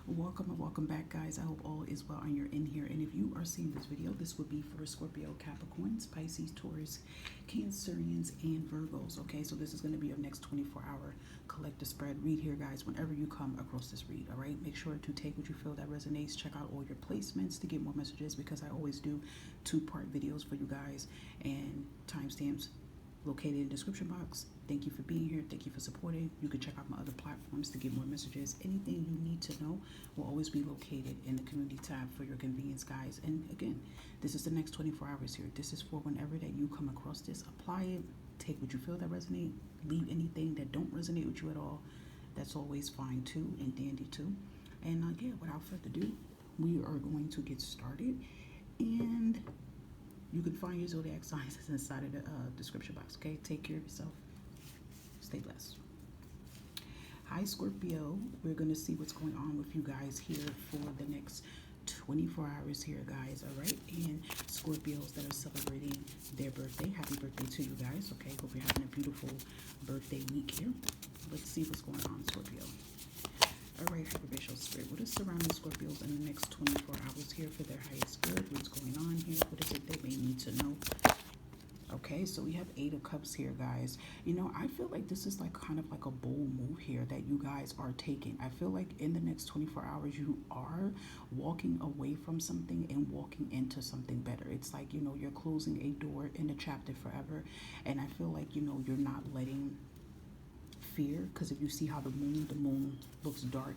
Welcome and welcome back, guys. I hope all is well and you're in here. And if you are seeing this video, this would be for Scorpio Capricorns, Pisces, Taurus, Cancerians, and Virgos. Okay, so this is going to be your next 24-hour collective spread read here, guys, whenever you come across this read. All right, make sure to take what you feel that resonates. Check out all your placements to get more messages, because I always do two-part videos for you guys, and timestamps located in the description box. Thank you for being here. Thank you for supporting. You can check out my other platforms to get more messages. Anything you need to know will always be located in the community tab for your convenience, guys. And again, this is the next 24 hours here. This is for whenever that you come across this. Apply it. Take what you feel that resonate. Leave anything that don't resonate with you at all. That's always fine too, and dandy too. And yeah, without further ado, we are going to get started. And you can find your zodiac signs inside of the description box. Okay, take care of yourself. Stay blessed. Hi, Scorpio. We're going to see what's going on with you guys here for the next 24 hours here, guys. All right. And Scorpios that are celebrating their birthday, happy birthday to you guys. Okay, hope you're having a beautiful birthday week here. Let's see what's going on, Scorpio. All right, Hyperbatial Spirit, what is surrounding Scorpios in the next 24 hours here for their highest good? What's going on here? What is it they may need to know? Okay, so we have 8 of Cups here, guys. You know, I feel like this is like kind of like a bold move here that you guys are taking. I feel like in the next 24 hours, you are walking away from something and walking into something better. It's like, you know, you're closing a door in a chapter forever. And I feel like, you know, you're not letting fear, because if you see how the moon looks dark,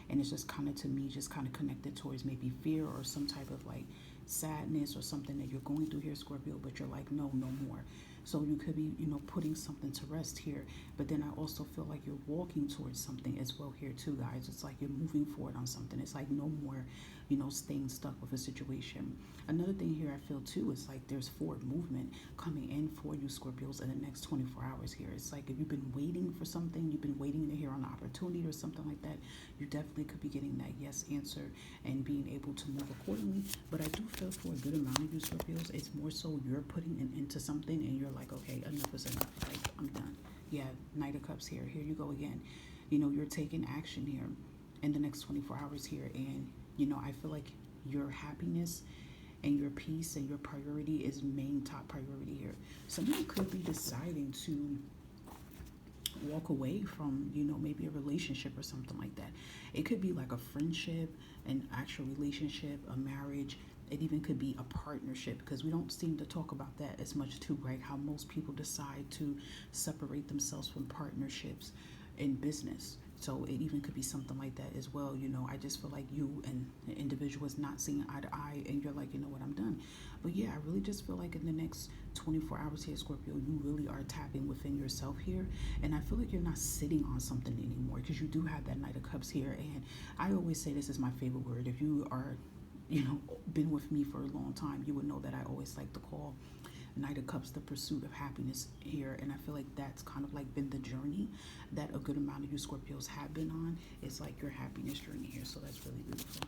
and it's just kind of, to me, just kind of connected towards maybe fear or some type of like sadness or something that you're going through here, Scorpio, but you're like, no more. So you could be, you know, putting something to rest here, but then I also feel like you're walking towards something as well here too, guys. It's like you're moving forward on something. It's like no more, you know, staying stuck with a situation. Another thing here I feel too is like there's forward movement coming in for you, Scorpios, in the next 24 hours here. It's like if you've been waiting for something, you've been waiting to hear an opportunity or something like that, you definitely could be getting that yes answer and being able to move accordingly. But I do feel for a good amount of you, Scorpios, it's more so you're putting an into something and you're like, okay, enough is enough. Like, I'm done. Yeah, Knight of Cups here. Here you go again. You know, you're taking action here in the next 24 hours here. And, you know, I feel like your happiness and your peace and your priority is main top priority here. Someone could be deciding to walk away from, you know, maybe a relationship or something like that. It could be like a friendship, an actual relationship, a marriage. It even could be a partnership, because we don't seem to talk about that as much too, right? How most people decide to separate themselves from partnerships in business. So it even could be something like that as well. You know, I just feel like you and the individual is not seeing eye to eye, and you're like, you know what, I'm done. But yeah, I really just feel like in the next 24 hours here, Scorpio, you really are tapping within yourself here. And I feel like you're not sitting on something anymore, because you do have that Knight of Cups here. And I always say this is my favorite word. If you are, you know, been with me for a long time, you would know that I always like to call Knight of Cups the pursuit of happiness here. And I feel like that's kind of like been the journey that a good amount of you Scorpios have been on. It's like your happiness journey here. So that's really beautiful.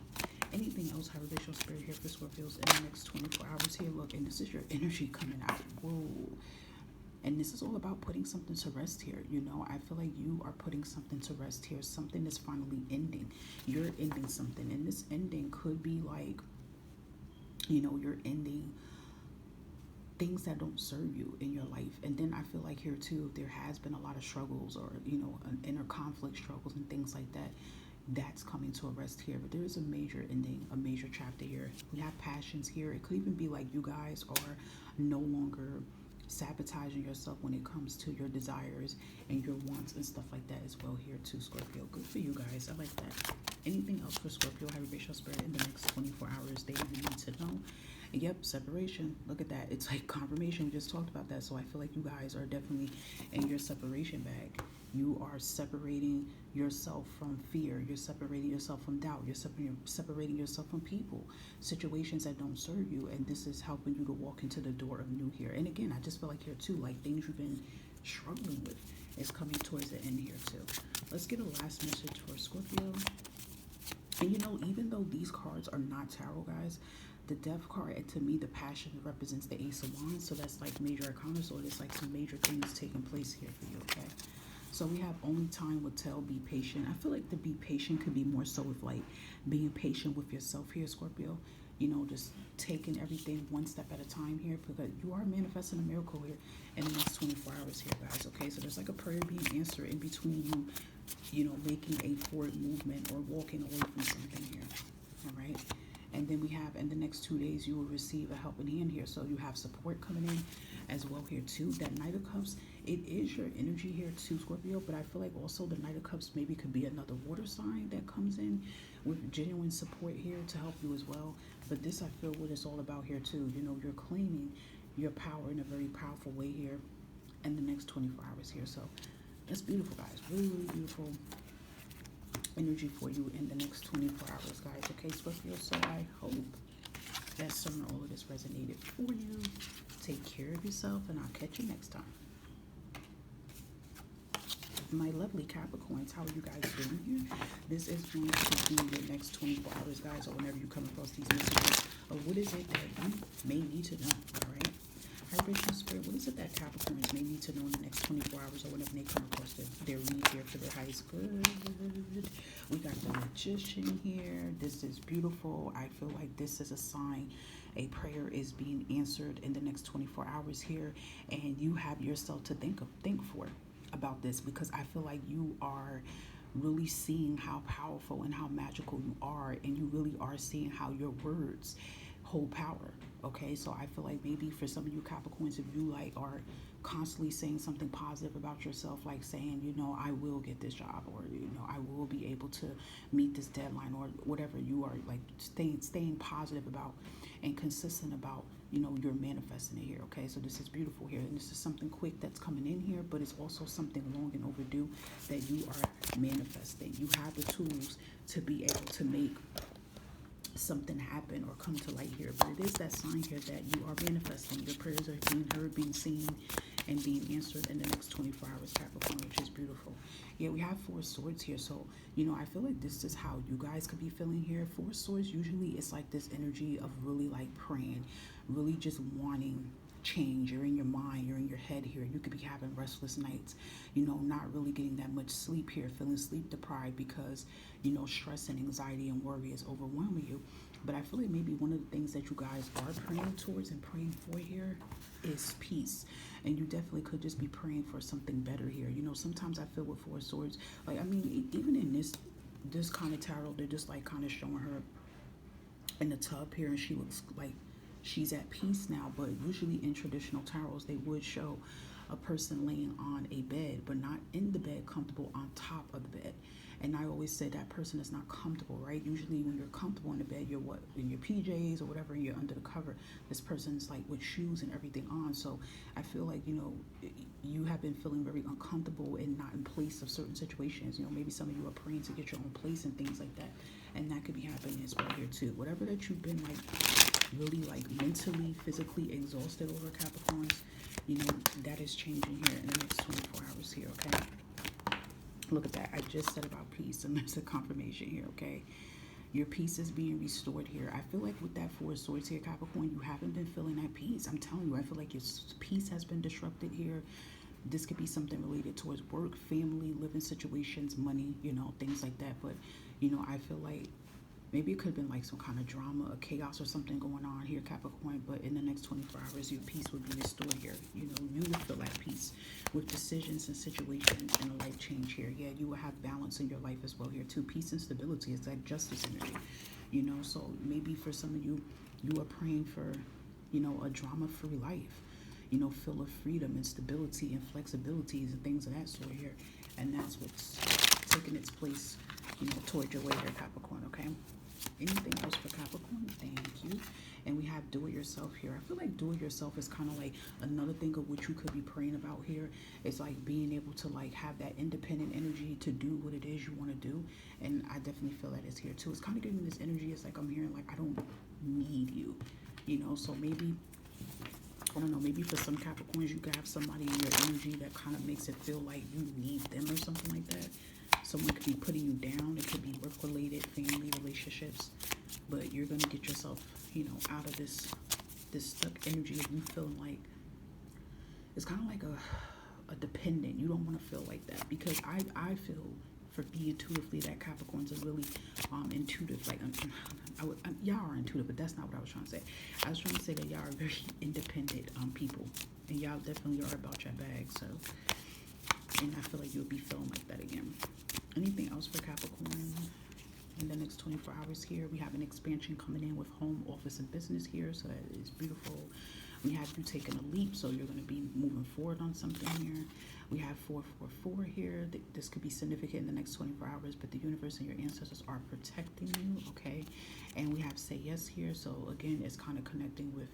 Anything else, Hyperbatial Spirit, here for Scorpios in the next 24 hours here? Look, and this is your energy coming out. Whoa. And this is all about putting something to rest here. You know, I feel like you are putting something to rest here. Something is finally ending. You're ending something. And this ending could be like, you know, you're ending things that don't serve you in your life. And then I feel like here too, there has been a lot of struggles, or, you know, an inner conflict struggles and things like that. That's coming to a rest here. But there is a major ending, a major chapter here. We have passions here. It could even be like you guys are no longer sabotaging yourself when it comes to your desires and your wants and stuff like that as well here too, Scorpio. Good for you guys. I like that. Anything else for Scorpio, Hyperbatial Spirit, in the next 24 hours they even need to know? Yep, separation. Look at that. It's like confirmation. We just talked about that. So I feel like you guys are definitely in your separation bag. You are separating yourself from fear. You're separating yourself from doubt. You're separating yourself from people, situations that don't serve you. And this is helping you to walk into the door of new here. And again, I just feel like here too, like things you've been struggling with is coming towards the end here too. Let's get a last message for Scorpio. And you know, even though these cards are not tarot, guys, the Death card, and to me, the Passion represents the Ace of Wands. So that's like major arcana. So it's like some major things taking place here for you, okay? So we have only time will tell, be patient. I feel like the be patient could be more so with like being patient with yourself here, Scorpio. You know, just taking everything one step at a time here, because you are manifesting a miracle here in the next 24 hours here, guys. Okay, so there's like a prayer being answered in between you, you know, making a forward movement or walking away from something here. All right. And then we have in the next 2 days, you will receive a helping hand here. So you have support coming in as well here too. That Knight of Cups, it is your energy here too, Scorpio. But I feel like also the Knight of Cups maybe could be another water sign that comes in with genuine support here to help you as well. But this, I feel what it's all about here too. You know, you're claiming your power in a very powerful way here in the next 24 hours here. So that's beautiful, guys. Really, really beautiful energy for you in the next 24 hours, guys. Okay, Scorpio, so I hope that some or all of this resonated for you. Take care of yourself, and I'll catch you next time. My lovely Capricorns, how are you guys doing here? This is going to be your next 24 hours, guys, or whenever you come across these messages of what is it that you may need to know, all right? Vibration Spirit, what is it that Capricorns may need to know in the next 24 hours or whenever they come across their read here for their highest good? We got the Magician here. This is beautiful. I feel like this is a sign a prayer is being answered in the next 24 hours here, and you have yourself to think for about this, because I feel like you are really seeing how powerful and how magical you are, and you really are seeing how your words hold power. Okay, so I feel like maybe for some of you Capricorns, if you like are constantly saying something positive about yourself, like saying, you know, I will get this job, or, you know, I will be able to meet this deadline, or whatever you are, like staying positive about and consistent about, you know, you're manifesting it here. Okay, so this is beautiful here, and this is something quick that's coming in here, but it's also something long and overdue that you are manifesting. You have the tools to be able to make something happen or come to light here, but it is that sign here that you are manifesting. Your prayers are being heard, being seen, and being answered in the next 24 hours, Capricorn, which is beautiful. Yeah, we have Four Swords here, so, you know, I feel like this is how you guys could be feeling here. Four Swords, usually it's like this energy of really like praying, really just wanting change. You're in your mind, you're in your head here. You could be having restless nights, you know, not really getting that much sleep here, feeling sleep deprived because, you know, stress and anxiety and worry is overwhelming you. But I feel like maybe one of the things that you guys are praying towards and praying for here is peace. And you definitely could just be praying for something better here. You know, sometimes I feel with Four Swords, like, I mean, even in this kind of tarot, they're just like kind of showing her in the tub here, and she looks like she's at peace now. But usually in traditional tarots, they would show a person laying on a bed, but not in the bed, comfortable on top of the bed. And I always say that person is not comfortable, right? Usually when you're comfortable in the bed, you're what, in your PJs or whatever, and you're under the cover. This person's like with shoes and everything on. So I feel like, you know, you have been feeling very uncomfortable and not in place of certain situations. You know, maybe some of you are praying to get your own place and things like that. And that could be happening as well here too. Whatever that you've been like really like mentally, physically exhausted over, Capricorns, you know, that is changing here in the next 24 hours here, okay? Look at that. I just said about peace, and there's a confirmation here, okay? Your peace is being restored here. I feel like with that Four Swords here, Capricorn, you haven't been feeling at peace. I'm telling you, I feel like your peace has been disrupted here. This could be something related towards work, family, living situations, money, you know, things like that. But, you know, I feel like maybe it could have been like some kind of drama or chaos or something going on here, Capricorn. But in the next 24 hours, your peace will be restored here. You know, you will feel at peace with decisions and situations and a life change here. Yeah, you will have balance in your life as well here too. Peace and stability is that justice energy, you know. So maybe for some of you, you are praying for, you know, a drama-free life, you know, full of freedom and stability and flexibilities and things of that sort here. And that's what's taking its place, you know, towards your way here, Capricorn, okay? Anything else for Capricorn? Thank you. And we have do-it-yourself here. I feel like do-it-yourself is kind of like another thing of what you could be praying about here. It's like being able to like have that independent energy to do what it is you want to do. And I definitely feel that is here too. It's kind of giving this energy. It's like I'm hearing like I don't need you, you know. So maybe, I don't know, maybe for some Capricorns, you could have somebody in your energy that kind of makes it feel like you need them or something like that. Someone could be putting you down. It could be work-related, family, relationships. But you're going to get yourself, you know, out of this stuck energy of you feeling like, it's kind of like a dependent. You don't want to feel like that, because I feel for me intuitively that Capricorns are really intuitive. Like y'all are intuitive, but that's not what I was trying to say. I was trying to say that y'all are very independent people, and y'all definitely are about your bag. So, and I feel like you'll be feeling like that again. Anything else for Capricorn in the next 24 hours here? We have an expansion coming in with home, office, and business here, so that is beautiful. We have you taking a leap, so you're going to be moving forward on something here. We have 444 here. This could be significant in the next 24 hours, but the universe and your ancestors are protecting you, okay? And we have say yes here, so again, it's kind of connecting with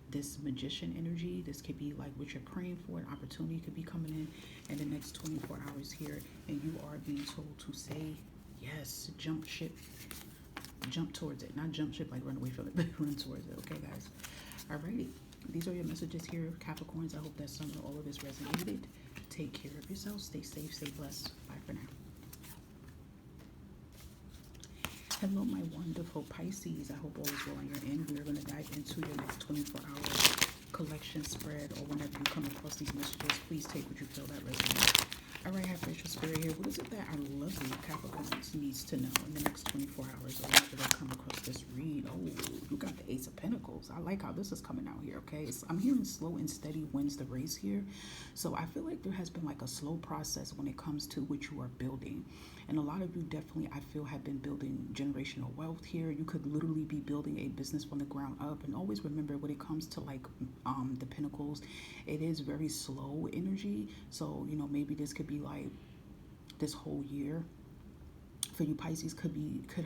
this magician energy. This could be like what you're praying for. An opportunity could be coming in the next 24 hours here, and you are being told to say yes, jump ship, jump towards it. Not jump ship like run away from it, but run towards it, okay, guys? Alrighty. These are your messages here, Capricorns. I hope that some or all of this resonated. Take care of yourself. Stay safe. Stay blessed. Bye for now. Hello, my wonderful Pisces. I hope all is well on your end. We are going to dive into your next 24-hour collection spread, or whenever you come across these messages, please take what you feel that resonates. All right, have facial spirit here. What is it that our lovely Capricorns needs to know in the next 24 hours, or whenever they come across this read? Oh, you got the Ace of Pentacles. I like how this is coming out here, okay? I'm hearing slow and steady wins the race here. So I feel like there has been like a slow process when it comes to what you are building. And a lot of you definitely, I feel, have been building generational wealth here. You could literally be building a business from the ground up. And always remember, when it comes to like the Pentacles, it is very slow energy. So, you know, maybe this could be like this whole year for you Pisces could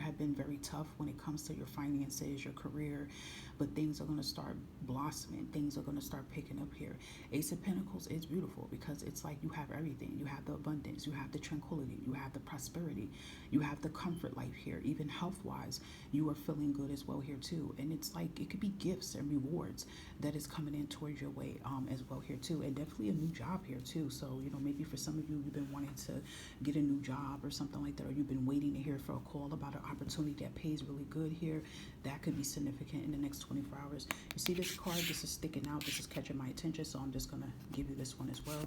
have been very tough when it comes to your finances, your career, but things are going to start blossoming. Things are going to start picking up here. Ace of Pentacles is beautiful because it's like you have everything. You have the abundance, you have the tranquility, you have the prosperity, you have the comfort life here. Even health-wise, you are feeling good as well here too. And it's like it could be gifts and rewards that is coming in towards your way as well here too. And definitely a new job here too. So, you know, maybe for some of you, you've been wanting to get a new job or something like that, or you've been waiting to hear for a call about an opportunity that pays really good here. That could be significant in the next 24 hours. You see this card? This is sticking out. This is catching my attention, so I'm just going to give you this one as well.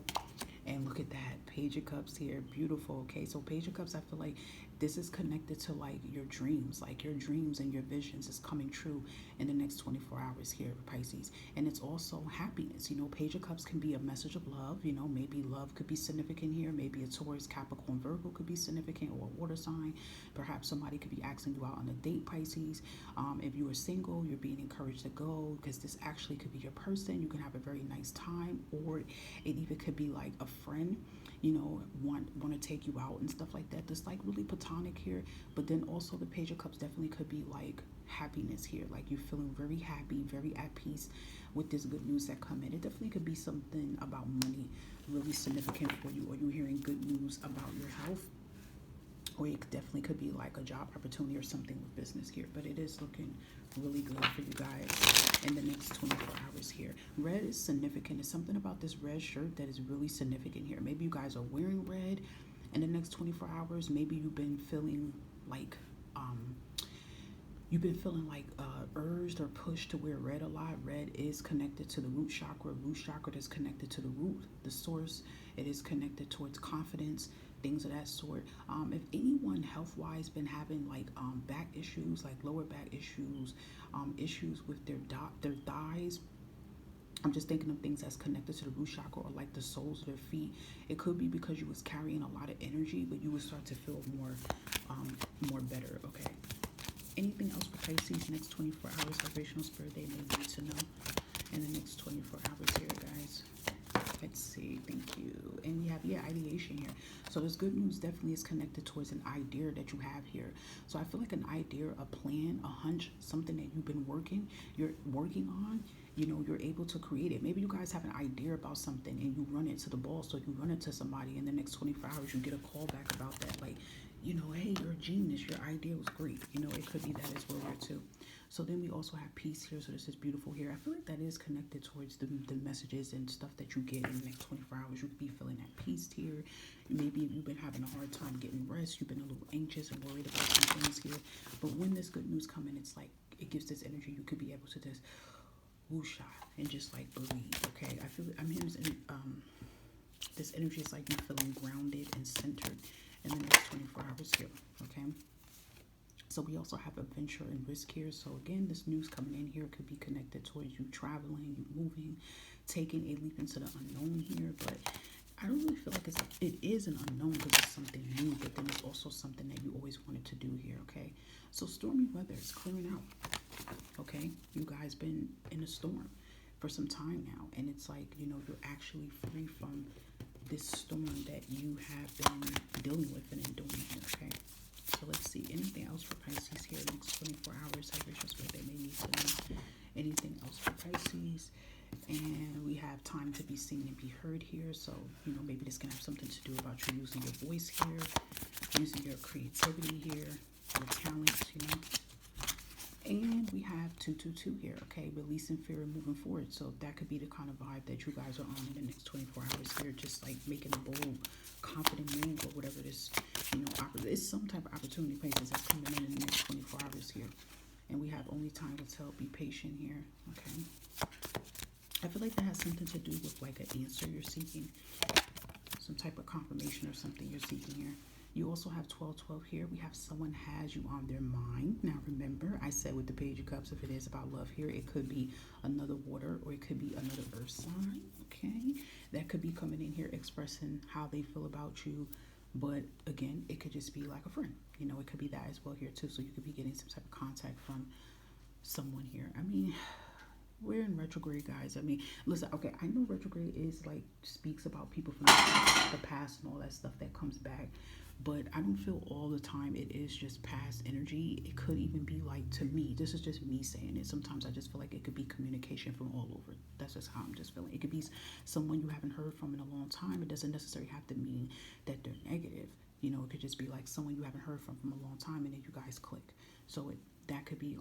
And look at that. Page of Cups here. Beautiful. Okay, so Page of Cups, I feel like this is connected to like your dreams. Like your dreams and your visions is coming true in the next 24 hours here, Pisces. And it's also happiness. You know, Page of Cups can be a message of love. You know, maybe love could be significant here. Maybe a Taurus, Capricorn, Virgo could be significant, or a water sign. Perhaps somebody could be asking you out on a date, Pisces. If you are single, you're being encouraged to go, because this actually could be your person. You can have a very nice time, or it even could be like a friend, you know, want to take you out and stuff like that. This like really platonic here. But then also the Page of Cups definitely could be like happiness here, like you're feeling very happy, very at peace with this good news that come in. It definitely could be something about money really significant for you, or you're hearing good news about your health, or it definitely could be like a job opportunity or something with business here. But it is looking really good for you guys in the next 24 hours here. Red is significant. There's something about this red shirt that is really significant here. Maybe you guys are wearing red in the next 24 hours. Maybe you've been feeling like urged or pushed to wear red a lot. Red is connected to the root chakra. Root chakra is connected to the root, the source. It is connected towards confidence, things of that sort. If anyone health-wise been having like back issues, like lower back issues, issues with their thighs, I'm just thinking of things that's connected to the root chakra, or like the soles of their feet. It could be because you was carrying a lot of energy, but you would start to feel more better. Okay. Anything else for Pisces next 24 hours? Vibrational spirit they may need to know in the next 24 hours here, guys. Let's see. Thank you. And we have, ideation here. So this good news definitely is connected towards an idea that you have here. So I feel like an idea, a plan, a hunch, something that you're working on, you know, you're able to create it. Maybe you guys have an idea about something and you run it to the boss, so you run it to somebody in the next 24 hours, you get a call back about that. Like, you know, hey, you're a genius. Your idea was great. You know, it could be that as well here too. So then we also have peace here. So this is beautiful here. I feel like that is connected towards the messages and stuff that you get in the next 24 hours. You could be feeling at peace here. Maybe you've been having a hard time getting rest. You've been a little anxious and worried about some things here. But when this good news comes in, it's like it gives this energy. You could be able to just whoosha and just like breathe. Okay, I feel I'm hearing This energy is like you feeling grounded and centered in the next 24 hours here, okay? So we also have adventure and risk here. So again, this news coming in here could be connected towards you traveling, you moving, taking a leap into the unknown here. But I don't really feel like it is an unknown because it's something new, but then it's also something that you always wanted to do here, okay? So stormy weather is clearing out, okay? You guys been in a storm for some time now, and it's like, you know, you're actually free from this storm that you have been dealing with and enduring here, okay? So let's see, anything else for Pisces here next 24 hours? I wish that's what they may need to know. Anything else for Pisces? And we have time to be seen and be heard here. So, you know, maybe this can have something to do about you using your voice here, using your creativity here, your talents, you know. And we have 222 here, okay? Releasing fear and moving forward. So that could be the kind of vibe that you guys are on in the next 24 hours here. Just like making a bold, confident move or whatever this, you know, it's some type of opportunity places that's coming in the next 24 hours here. And we have only time to tell. Be patient here, okay? I feel like that has something to do with like an answer you're seeking. Some type of confirmation or something you're seeking here. You also have 1212 here. We have someone has you on their mind. Now remember, I said with the Page of Cups, if it is about love here, it could be another water or it could be another earth sign, okay? That could be coming in here expressing how they feel about you. But again, it could just be like a friend. You know, it could be that as well here too. So you could be getting some type of contact from someone here. I mean, we're in retrograde, guys. I mean, listen, okay, I know retrograde is like speaks about people from the past and all that stuff that comes back, but I don't feel all the time it is just past energy. It could even be like, to me, this is just me saying it. Sometimes I just feel like it could be communication from all over. That's just how I'm just feeling. It could be someone you haven't heard from in a long time. It doesn't necessarily have to mean that they're negative. You know, it could just be like someone you haven't heard from a long time and then you guys click. So that could be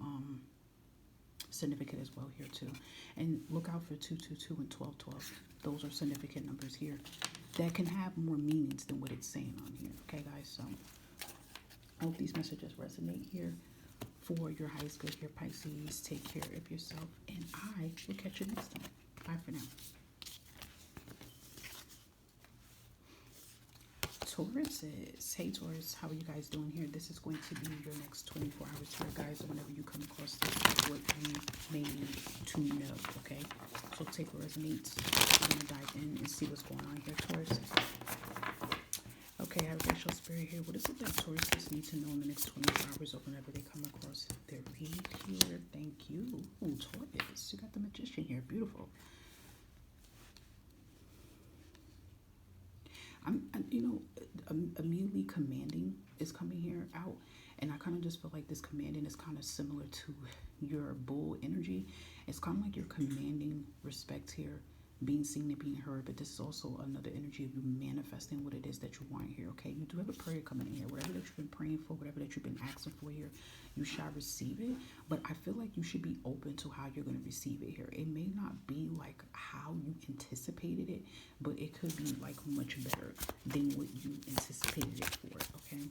significant as well here too. And look out for 222 and 1212. Those are significant numbers here that can have more meanings than what it's saying on here. Okay, guys, so I hope these messages resonate here for your highest good here, Pisces. Take care of yourself, and I will catch you next time. Bye for now. Tauruses. Hey Taurus, how are you guys doing here? This is going to be your next 24 hours here, guys. Whenever you come across this, what you may need to know, okay? So take what resonates. I'm going to dive in and see what's going on here, Taurus. Okay, I have racial spirit here. What is it that Tauruses need to know in the next 24 hours or whenever they come across their read here? Thank you. Ooh, Taurus. You got the Magician here. Beautiful. You know, immediately commanding is coming here out, and I kind of just feel like this commanding is kind of similar to your bull energy. It's kind of like you're commanding respect here, being seen and being heard, but this is also another energy of you manifesting what it is that you want here, okay? You do have a prayer coming in here. Whatever that you've been praying for, whatever that you've been asking for here, you shall receive it, but I feel like you should be open to how you're going to receive it here. It may not be like how you anticipated it, but it could be like much better than what you anticipated it for, okay?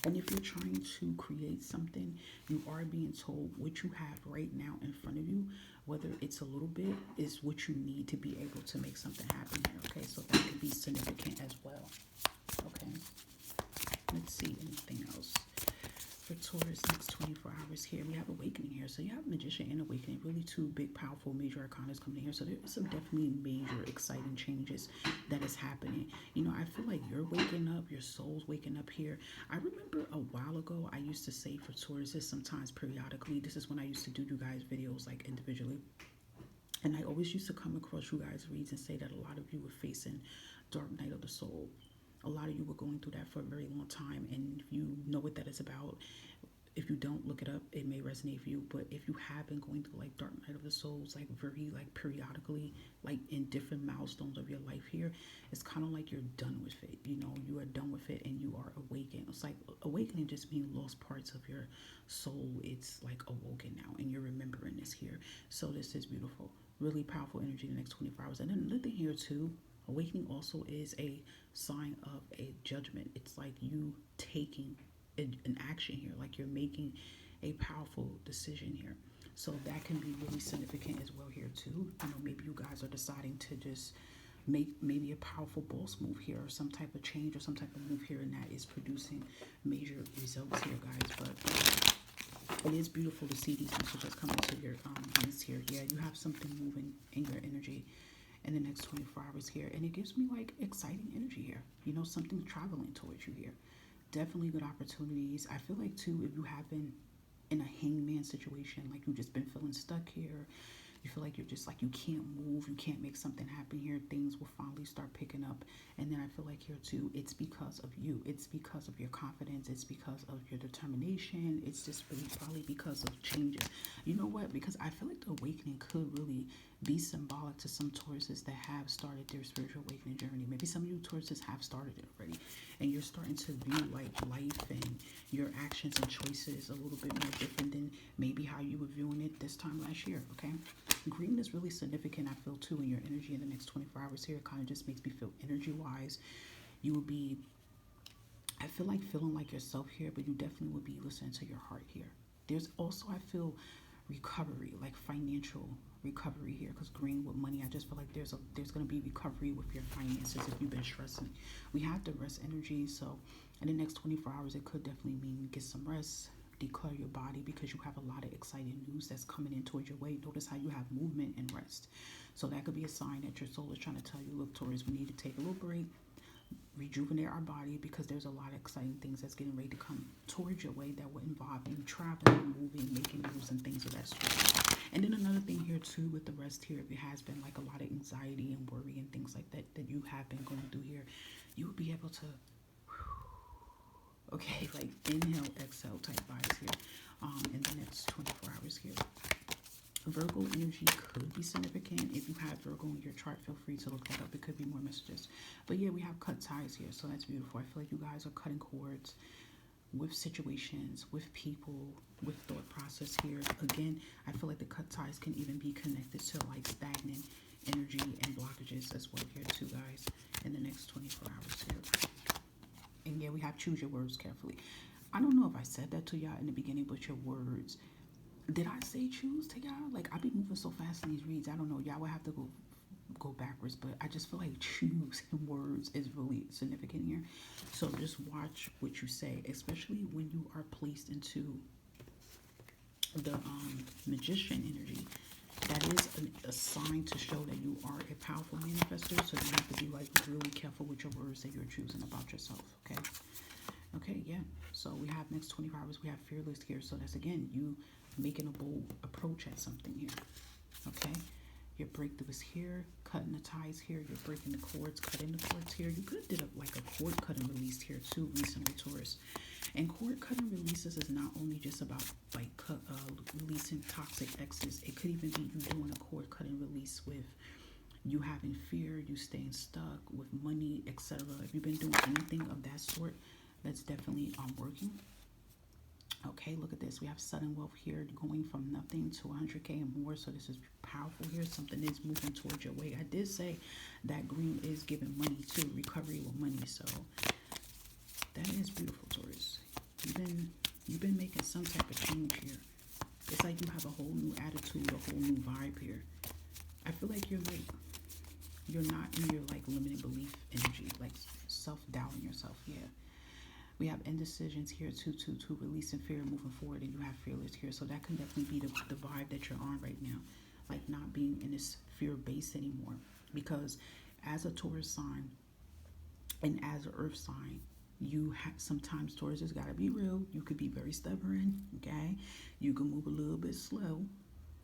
And if you're trying to create something, you are being told what you have right now in front of you, whether it's a little bit, is what you need to be able to make something happen here, okay? So that could be significant as well, okay? Let's see, anything else for Taurus next 24 hours here. We have awakening here. So you have Magician and awakening, really two big, powerful, major arcanas coming in here. So there is some definitely major, exciting changes that is happening. You know, I feel like you're waking up, your soul's waking up here. I remember a while ago, I used to say for Tauruses sometimes periodically, this is when I used to do you guys videos like individually. And I always used to come across you guys' reads and say that a lot of you were facing dark night of the soul. A lot of you were going through that for a very long time, and if you know what that is about, if you don't, look it up. It may resonate for you, but if you have been going through like dark night of the souls, like very like periodically, like in different milestones of your life here, it's kind of like you're done with it. You know, you are done with it and you are awakened. It's like awakening just means lost parts of your soul. It's like awoken now, and you're remembering this here. So this is beautiful, really powerful energy in the next 24 hours. And then another thing here too, awakening also is a sign of a judgment. It's like you taking an action here, like you're making a powerful decision here. So that can be really significant as well here too. You know, maybe you guys are deciding to just make maybe a powerful boss move here, or some type of change, or some type of move here, and that is producing major results here, guys. But it is beautiful to see these messages coming to your hands here. Yeah, you have something moving in your energy in the next 24 hours here, and it gives me like exciting energy here. You know, something traveling towards you here. Definitely good opportunities. I feel like too, if you have been in a hangman situation, like you've just been feeling stuck here, you feel like you're just like, you can't move, you can't make something happen here, things will finally start picking up. And then I feel like here too, it's because of you, it's because of your confidence, it's because of your determination, it's just really probably because of changes. You know what, because I feel like the awakening could really be symbolic to some Tauruses that have started their spiritual awakening journey. Maybe some of you Tauruses have started it already, and you're starting to view like life and your actions and choices a little bit more different than maybe how you were viewing it this time last year. Okay, green is really significant, I feel too, in your energy in the next 24 hours here. It kind of just makes me feel energy wise you will be, I feel like, feeling like yourself here, but you definitely would be listening to your heart here. There's also, I feel, recovery, like financial recovery here, because green with money, I just feel like there's going to be recovery with your finances if you've been stressing. We have the rest energy, so in the next 24 hours it could definitely mean get some rest, declare your body, because you have a lot of exciting news that's coming in towards your way. Notice how you have movement and rest, so that could be a sign that your soul is trying to tell you, look, Taurus, we need to take a little break, rejuvenate our body, because there's a lot of exciting things that's getting ready to come towards your way that will involve you traveling, moving, making moves, and things of that sort. And then another thing here too with the rest here, if it has been like a lot of anxiety and worry and things like that that you have been going through here, you will be able to, okay, like inhale, exhale type vibes here in the next 24 hours here. Virgo energy could be significant. If you have Virgo in your chart, feel free to look that up. It could be more messages. But yeah, we have cut ties here, so that's beautiful. I feel like you guys are cutting cords with situations, with people, with thought process here. Again, I feel like the cut ties can even be connected to like stagnant energy and blockages as well here too, guys, in the next 24 hours here. And yeah, we have choose your words carefully. I don't know if I said that to y'all in the beginning, but your words, did I say choose to y'all? Like, I be moving so fast in these reads. I don't know. Y'all will have to go backwards, but I just feel like choose words is really significant here. So just watch what you say, especially when you are placed into the magician energy. That is a sign to show that you are a powerful manifestor. So you have to be like really careful with your words that you're choosing about yourself. Okay. Okay, yeah. So we have next 24 hours, we have fearless here. So that's, again, you making a bold approach at something here. Okay, your breakthrough is here, cutting the ties here, you're breaking the cords, cutting the cords here. You could have did like a cord cut and release here too recently, Taurus. And cord cut and releases is not only just about like releasing toxic exes. It could even be you doing a cord cut and release with you having fear, you staying stuck with money, etc. If you've been doing anything of that sort, that's definitely working. Okay, look at this. We have sudden wealth here, going from nothing to 100K and more. So this is powerful here. Something is moving towards your way. I did say that green is giving money too, recovery with money. So that is beautiful, Taurus. You've been making some type of change here. It's like you have a whole new attitude, a whole new vibe here. I feel like you're not in your like limited belief energy, like self-doubting yourself. Yeah. We have indecisions here too, releasing fear, moving forward, and you have fearless here. So that can definitely be the vibe that you're on right now, like not being in this fear base anymore. Because as a Taurus sign and as an Earth sign, you have sometimes, Taurus has got to be real. You could be very stubborn, okay? You can move a little bit slow,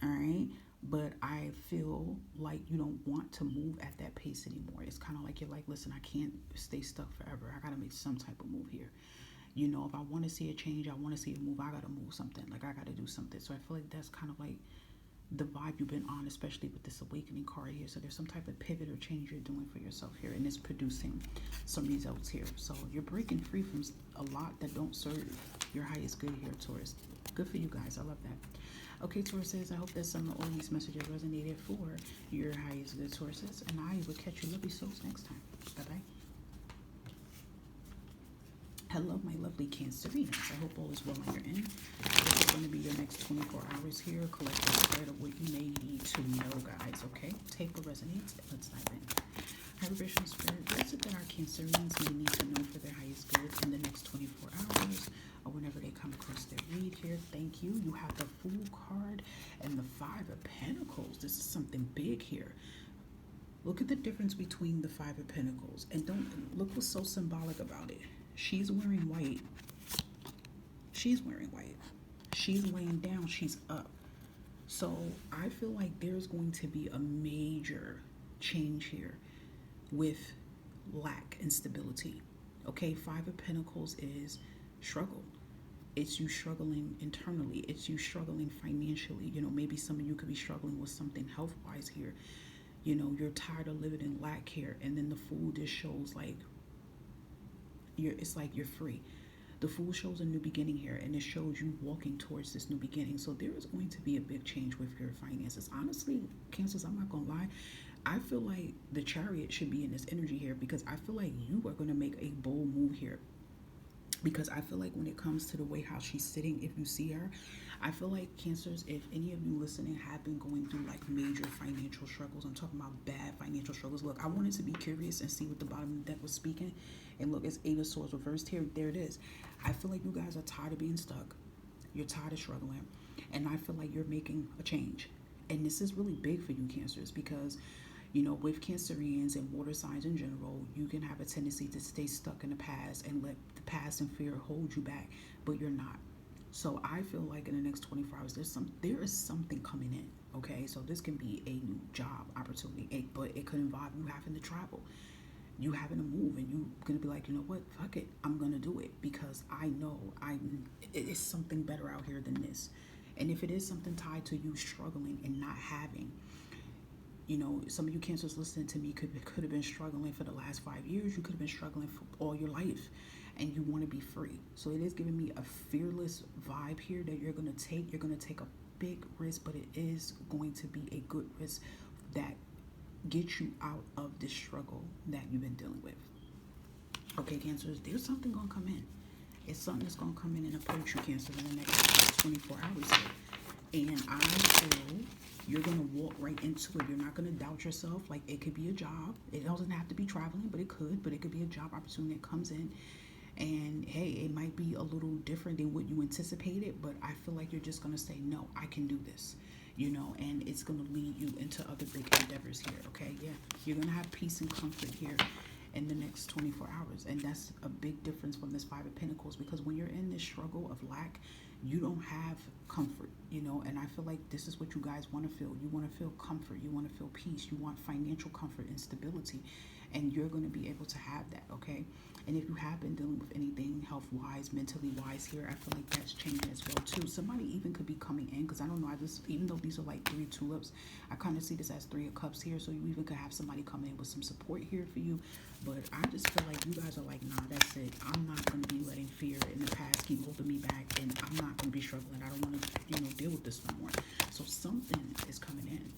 all right? But I feel like you don't want to move at that pace anymore. It's kind of like you're like, listen, I can't stay stuck forever. I got to make some type of move here. You know, if I want to see a change, I want to see a move, I got to move something. Like, I got to do something. So I feel like that's kind of like the vibe you've been on, especially with this awakening card here. So there's some type of pivot or change you're doing for yourself here, and it's producing some results here. So you're breaking free from a lot that don't serve your highest good here, Taurus. Good for you guys. I love that. Okay, Tauruses, I hope that some of all these messages resonated for your highest good, Tauruses. And I will catch you lovely souls next time. Bye-bye. Hello, my lovely Cancerians. I hope all is well on your end. This is going to be your next 24 hours here. Collect a spread of what you may need to know, guys, okay? Take what resonates. Let's dive in. Vibration Spirit, what is it that our Cancerians may need to know for their highest good in the next 24 hours or whenever they come across their read here? Thank you. You have the Fool card and the Five of Pentacles. This is something big here. Look at the difference between the Five of Pentacles. And don't look what's so symbolic about it. She's wearing white. She's wearing white. She's laying down. She's up. So I feel like there's going to be a major change here with lack and stability. Okay, Five of Pentacles is struggle. It's you struggling internally. It's you struggling financially. You know, maybe some of you could be struggling with something health-wise here. You know, you're tired of living in lack here. And then the Fool just shows like it's like you're free. The Fool shows a new beginning here, and it shows you walking towards this new beginning. So there is going to be a big change with your finances. Honestly, Cancers, I'm not going to lie. I feel like the Chariot should be in this energy here because I feel like you are going to make a bold move here. Because I feel like when it comes to the way how she's sitting, if you see her, I feel like Cancers, if any of you listening have been going through like major financial struggles, I'm talking about bad financial struggles. Look, I wanted to be curious and see what the bottom of the deck was speaking. And look, it's Eight of Swords reversed here. There it is. I feel like you guys are tired of being stuck. You're tired of struggling. And I feel like you're making a change. And this is really big for you, Cancers, because you know, with Cancerians and water signs in general, you can have a tendency to stay stuck in the past and let the past and fear hold you back, but you're not. So I feel like in the next 24 hours, there is something coming in, okay? So this can be a new job opportunity, but it could involve you having to travel, you having to move, and you going to be like, you know what, fuck it, I'm going to do it because I know it is something better out here than this. And if it is something tied to you struggling and not having, you know, some of you Cancers listening to me could have been struggling for the last 5 years. You could have been struggling for all your life, and you want to be free. So it is giving me a fearless vibe here that you're going to take. You're going to take a big risk, but it is going to be a good risk that gets you out of this struggle that you've been dealing with. Okay, Cancers, there's something going to come in. It's something that's going to come in and approach you, Cancers, in the next 24 hours here. And I feel you're going to walk right into it. You're not going to doubt yourself. Like, it could be a job. It doesn't have to be traveling, but it could be a job opportunity that comes in. And hey, it might be a little different than what you anticipated, but I feel like you're just going to say, no, I can do this, you know, and it's going to lead you into other big endeavors here. Okay. Yeah. You're going to have peace and comfort here in the next 24 hours. And that's a big difference from this Five of Pentacles, because when you're in this struggle of lack, you don't have comfort, you know, and I feel like this is what you guys want to feel. You want to feel comfort. You want to feel peace. You want financial comfort and stability, and you're going to be able to have that, okay? And if you have been dealing with anything health-wise, mentally-wise here, I feel like that's changing as well, too. Somebody even could be coming in, because I don't know, even though these are like 3 tulips, I kind of see this as 3 of cups here, so you even could have somebody come in with some support here for you. But I just feel like you guys are like, nah, that's it. I'm not going to be letting fear in the past keep holding me back, and I'm not going to be struggling. I don't want to, you know, deal with this no more. So something is coming in.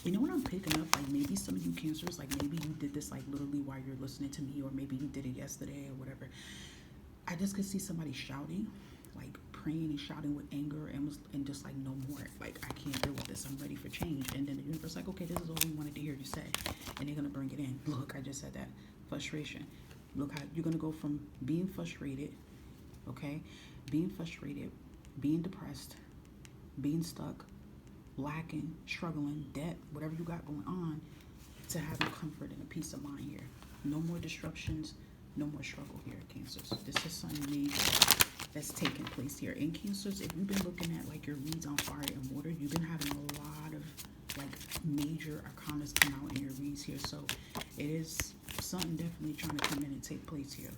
You know what I'm picking up? Like, maybe some of you Cancers, like maybe you did this like literally while you're listening to me, or maybe you did it yesterday or whatever. I just could see somebody shouting, like praying and shouting with anger, and just like, no more. Like, I can't deal with this. I'm ready for change. And then the universe like, okay, this is all we wanted to hear you say. And they're going to bring it in. Look, I just said that. Frustration. Look how you're going to go from being frustrated, okay? Being frustrated, being depressed, being stuck, lacking, struggling, debt, whatever you got going on, to having comfort and a peace of mind here. No more disruptions, no more struggle here, Cancers. This is something major that's taking place here. And Cancers, if you've been looking at like your reads on fire and water, you've been having a lot of like major arcanas come out in your reads here. So it is something definitely trying to come in and take place here.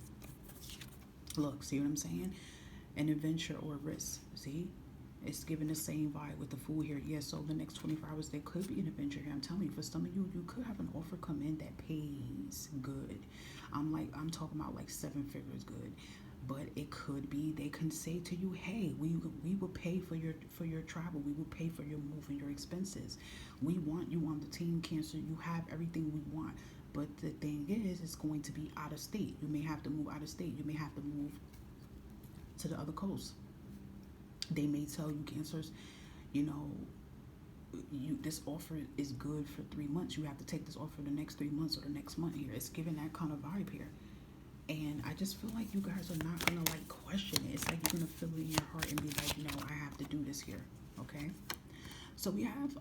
Look, see what I'm saying? An adventure or a risk. See? It's giving the same vibe with the Fool here. Yeah, so the next 24 hours, there could be an adventure here. I'm telling you, for some of you, you could have an offer come in that pays good. I'm talking about like 7 figures good. But it could be, they can say to you, hey, we will pay for your travel. We will pay for your move and your expenses. We want you on the team, Cancer. You have everything we want. But the thing is, it's going to be out of state. You may have to move out of state. You may have to move to the other coast. They may tell you, Cancers, you know, this offer is good for 3 months. You have to take this offer the next 3 months or the next month here. It's giving that kind of vibe here. And I just feel like you guys are not gonna like question it. It's like you're gonna feel it in your heart and be like, no, I have to do this here. Okay. So we have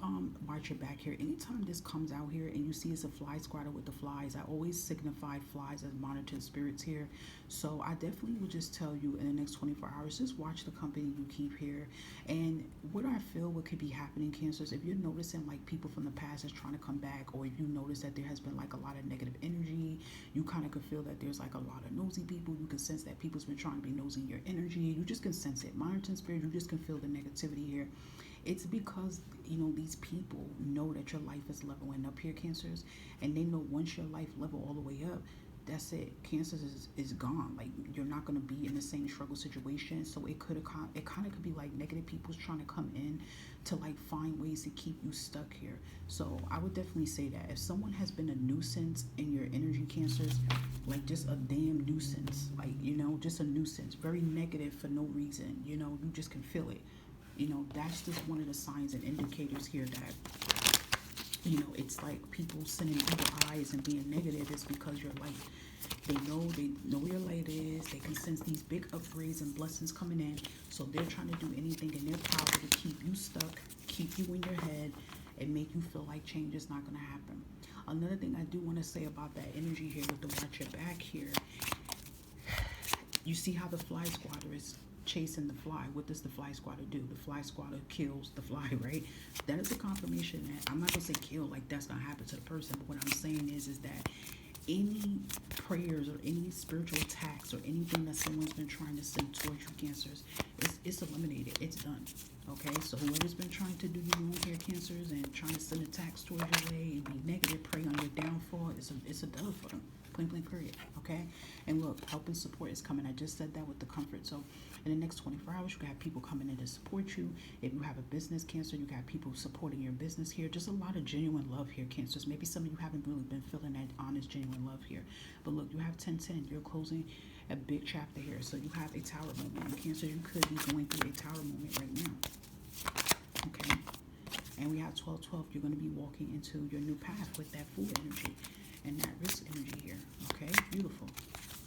watch your back here. Anytime this comes out here and you see it's a fly squatter with the flies, I always signify flies as monitored spirits here. So I definitely would just tell you in the next 24 hours, just watch the company you keep here. And what I feel what could be happening, Cancers, if you're noticing like people from the past is trying to come back, or if you notice that there has been like a lot of negative energy, you kind of could feel that there's like a lot of nosy people. You can sense that people's been trying to be nosy in your energy. You just can sense it. Monitoring spirit, you just can feel the negativity here. It's because, you know, these people know that your life is leveling up here, Cancers, and they know once your life level all the way up, that's it. Cancers is gone. Like, you're not going to be in the same struggle situation. So it kind of could be like negative people's trying to come in to like find ways to keep you stuck here. So I would definitely say that if someone has been a nuisance in your energy, Cancers, like just a damn nuisance, like, you know, just a nuisance, very negative for no reason, you know, you just can feel it. You know, that's just one of the signs and indicators here that, you know, it's like people sending evil eyes and being negative is because you're light. They know where your light is. They can sense these big upgrades and blessings coming in. So they're trying to do anything in their power to keep you stuck, keep you in your head, and make you feel like change is not going to happen. Another thing I do want to say about that energy here with the watch your back here, you see how the fly squatter is chasing the fly. What does the fly squatter do? The fly squatter kills the fly, right? That is a confirmation that, I'm not gonna say kill, like that's gonna happen to the person, but what I'm saying is that any prayers or any spiritual attacks or anything that someone's been trying to send towards you, Cancers, it's eliminated. It's done. Okay, so whoever's been trying to do you wrong here, Cancers, and trying to send attacks towards your way and be negative, prey on your downfall, it's a dove for them. Plain period. Okay, and look, help and support is coming. I just said that with the comfort. So in the next 24 hours, you can have people coming in to support you. If you have a business, Cancer, you got people supporting your business here. Just a lot of genuine love here, Cancers. Maybe some of you haven't really been feeling that honest, genuine love here. But look, you have 10-10. You're closing a big chapter here. So you have a tower moment. And Cancer, you could be going through a tower moment right now. Okay. And we have 12-12. You're going to be walking into your new path with that Fool energy and that risk energy here. Okay, beautiful.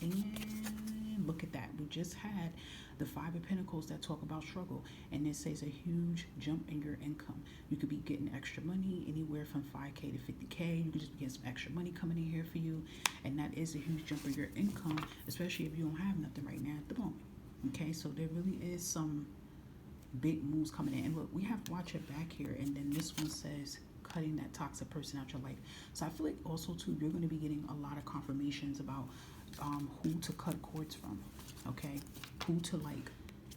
And look at that. We just had the Five of Pentacles that talk about struggle, and it says a huge jump in your income. You could be getting extra money, anywhere from 5K to 50K. You could just get some extra money coming in here for you, and that is a huge jump in your income, especially if you don't have nothing right now at the moment. Okay, so there really is some big moves coming in. And look, we have watch your back here, and then this one says cutting that toxic person out your life. So I feel like also too, you're going to be getting a lot of confirmations about who to cut cords from. Okay, who to like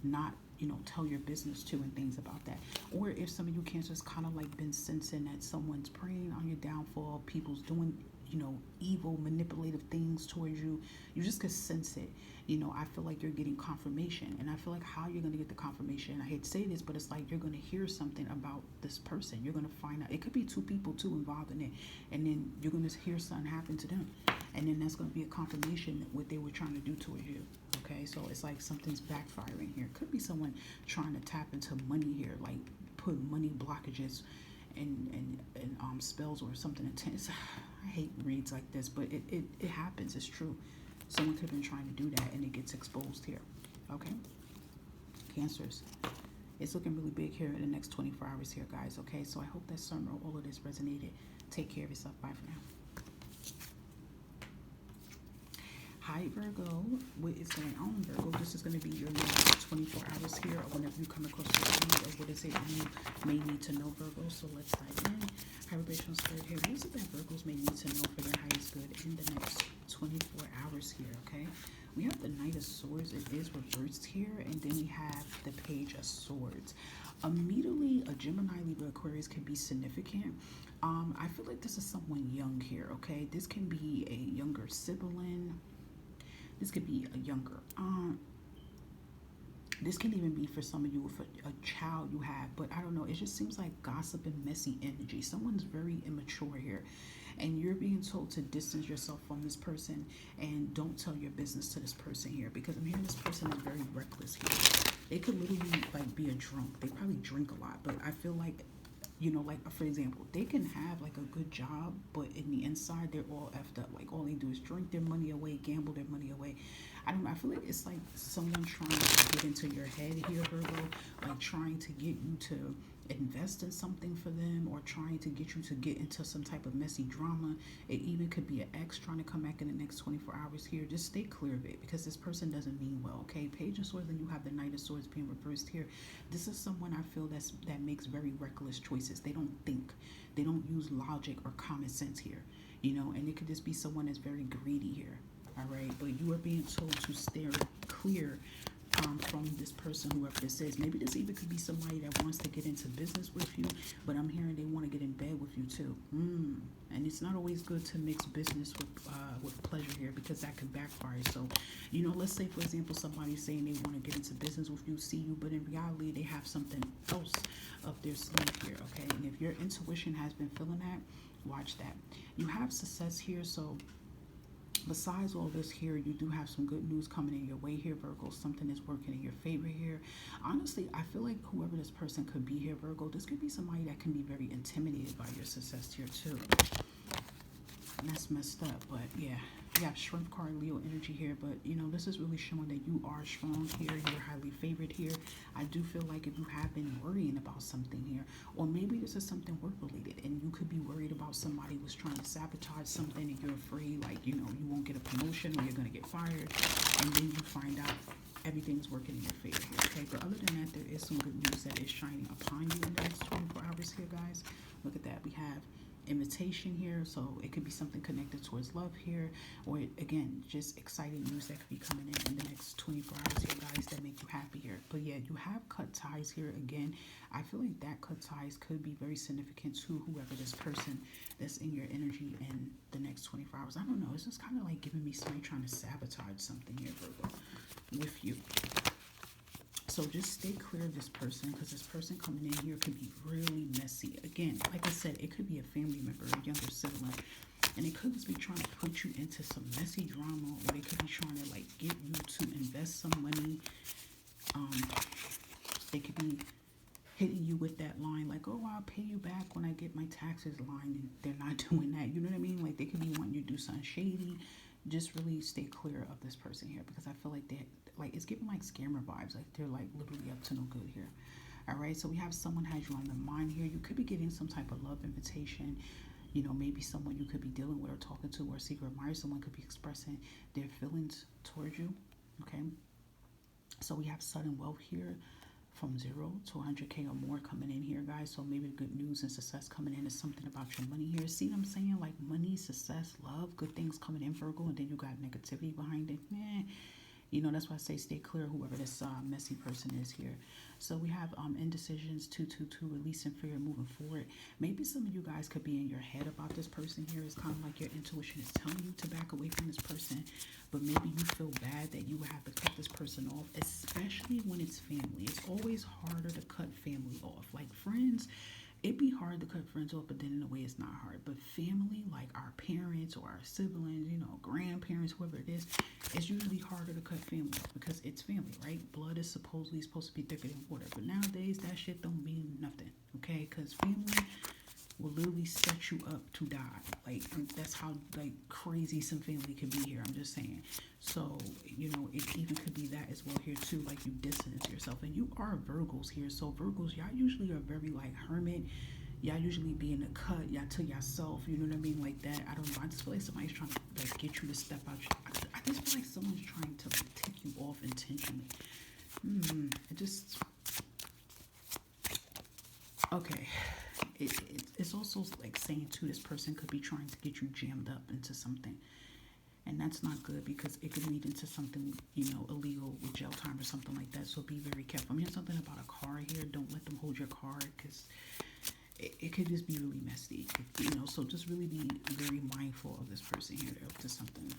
not, you know, tell your business to and things about that. Or if some of you Cancers kind of like been sensing that someone's preying on your downfall, people's doing, you know, evil, manipulative things towards you, you just could sense it. You know, I feel like you're getting confirmation, and I feel like how you're going to get the confirmation, I hate to say this, but it's like you're going to hear something about this person. You're going to find out, it could be two people too involved in it, and then you're going to hear something happen to them, and then that's going to be a confirmation that what they were trying to do towards you. Okay, so it's like something's backfiring here. Could be someone trying to tap into money here, like put money blockages and spells or something intense. I hate reads like this, but it happens. It's true. Someone could have been trying to do that, and it gets exposed here. Okay, Cancers, it's looking really big here in the next 24 hours here, guys. Okay, so I hope that some or all of this resonated. Take care of yourself. Bye for now. Hi Virgo, what is going on, Virgo? This is going to be your next 24 hours here, or whenever you come across the feed, or what is it you may need to know, Virgo. So let's dive in. High vibrational spirit here. What is it that Virgos may need to know for their highest good in the next 24 hours here? Okay, we have the Knight of Swords. It is reversed here, and then we have the Page of Swords. Immediately, a Gemini, Libra, Aquarius can be significant. I feel like this is someone young here. Okay, this can be a younger sibling. This could be a younger aunt. This can even be for some of you with a child you have, but I don't know. It just seems like gossip and messy energy. Someone's very immature here, and you're being told to distance yourself from this person and don't tell your business to this person here, because I'm hearing this person is very reckless here. They could literally like be a drunk. They probably drink a lot, but I feel like You know, like for example, they can have like a good job, but in the inside they're all effed up. Like all they do is drink their money away, gamble their money away. I don't know. I feel like it's like someone trying to get into your head here, Virgo, like trying to get you to invest in something for them, or trying to get you to get into some type of messy drama. It even could be an ex trying to come back in the next 24 hours here. Just stay clear of it, because this person doesn't mean well, okay? Page of Swords, and you have the Knight of Swords being reversed here. This is someone I feel that makes very reckless choices. They don't think. They don't use logic or common sense here, you know, and it could just be someone that's very greedy here. All right, but you are being told to steer clear from this person, whoever this is. Maybe this even could be somebody that wants to get into business with you, but I'm hearing they want to get in bed with you too. And it's not always good to mix business with pleasure here, because that could backfire. So, you know, let's say for example somebody's saying they want to get into business with you, see you, but in reality they have something else up their sleeve here. Okay, and if your intuition has been feeling that, watch that. You have success here, so besides all this here, you do have some good news coming in your way here, Virgo. Something is working in your favor here. Honestly, I feel like whoever this person could be here, Virgo, this could be somebody that can be very intimidated by your success here too. And that's messed up, but yeah. You have Shrimp card, Leo energy here, but you know, this is really showing that you are strong here. You're highly favored here. I do feel like if you have been worrying about something here, or maybe this is something work related, and you could be worried about somebody was trying to sabotage something, and you're afraid, like, you know, you won't get a promotion or you're going to get fired, and then you find out everything's working in your favor here, okay? But other than that, there is some good news that is shining upon you in the next 24 hours here, guys. Look at that. We have invitation here, so it could be something connected towards love here, or again, just exciting news that could be coming in the next 24 hours here, guys, that make you happy here. But yeah, you have cut ties here. Again, I feel like that cut ties could be very significant to whoever this person that's in your energy in the next 24 hours. I don't know, it's just kind of like giving me somebody trying to sabotage something here, Virgo, with you. So just stay clear of this person, because this person coming in here could be really messy. Again, like I said, it could be a family member, a younger sibling, and it could just be trying to put you into some messy drama, or they could be trying to like get you to invest some money. They could be hitting you with that line like, oh, I'll pay you back when I get my taxes line, and they're not doing that. You know what I mean? Like they could be wanting you to do something shady. Just really stay clear of this person here, because I feel like it's giving like scammer vibes, like they're like literally up to no good here. All right, so we have someone has you on the mind here. You could be getting some type of love invitation. You know, maybe someone you could be dealing with or talking to, or secret admirer. Someone could be expressing their feelings towards you. Okay, so we have sudden wealth here, from 0 to 100K or more coming in here, guys. So maybe the good news and success coming in is something about your money here. See what I'm saying? Like money, success, love, good things coming in, Virgo, and then you got negativity behind it. You know, that's why I say stay clear, whoever this messy person is here. So we have indecisions, 222, releasing fear, moving forward. Maybe some of you guys could be in your head about this person here. It's kind of like your intuition is telling you to back away from this person, but maybe you feel bad that you would have to cut this person off, especially when it's family. It's always harder to cut family off. Like friends, it'd be hard to cut friends off, but then in a way it's not hard. But family, like our parents or our siblings, you know, grandparents, whoever it is, it's usually harder to cut family off because it's family, right? Blood is supposedly supposed to be thicker than water. But nowadays, that shit don't mean nothing, okay? Because family will literally set you up to die. Like, that's how, like, crazy some family can be here. I'm just saying. So, you know, it even could be that as well here, too. Like, you distance yourself. And you are Virgos here. So, Virgos, y'all usually are very, like, hermit. Y'all usually be in the cut. Y'all to yourself. You know what I mean? Like that. I don't know. I just feel like somebody's trying to, like, get you to step out. I just feel like someone's trying to, like, take you off intentionally. It just... Okay. It's also like saying too, this person could be trying to get you jammed up into something, and that's not good because it could lead into something, you know, illegal with jail time or something like that. So be very careful. I'm hearing something about a car here. Don't let them hold your car because it could just be really messy, you know. So just really be very mindful of this person here. They're up to something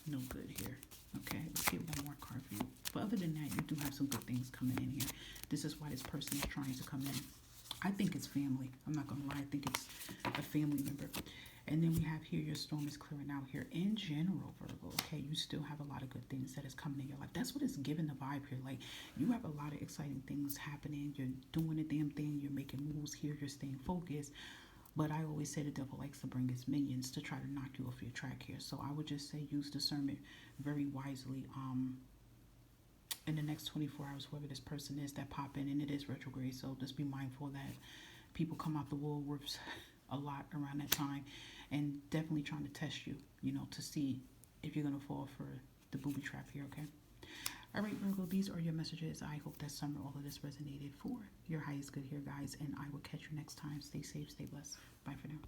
no good here. Okay, let's get one more card for you. But other than that, you do have some good things coming in here. This is why this person is trying to come in. I think it's family. I'm not going to lie. I think it's a family member. And then we have here, your storm is clearing out here. In general, Virgo, okay, you still have a lot of good things that is coming in your life. That's what is giving the vibe here. Like, you have a lot of exciting things happening. You're doing the damn thing. You're making moves here. You're staying focused. But I always say the devil likes to bring his minions to try to knock you off your track here. So I would just say use discernment very wisely. In the next 24 hours, whoever this person is that pop in, and it is retrograde, so just be mindful that people come out the woolworks a lot around that time, and definitely trying to test you, you know, to see if you're going to fall for the booby trap here, okay? All right, Virgo, these are your messages. I hope that summer all of this resonated for your highest good here, guys, and I will catch you next time. Stay safe, stay blessed. Bye for now.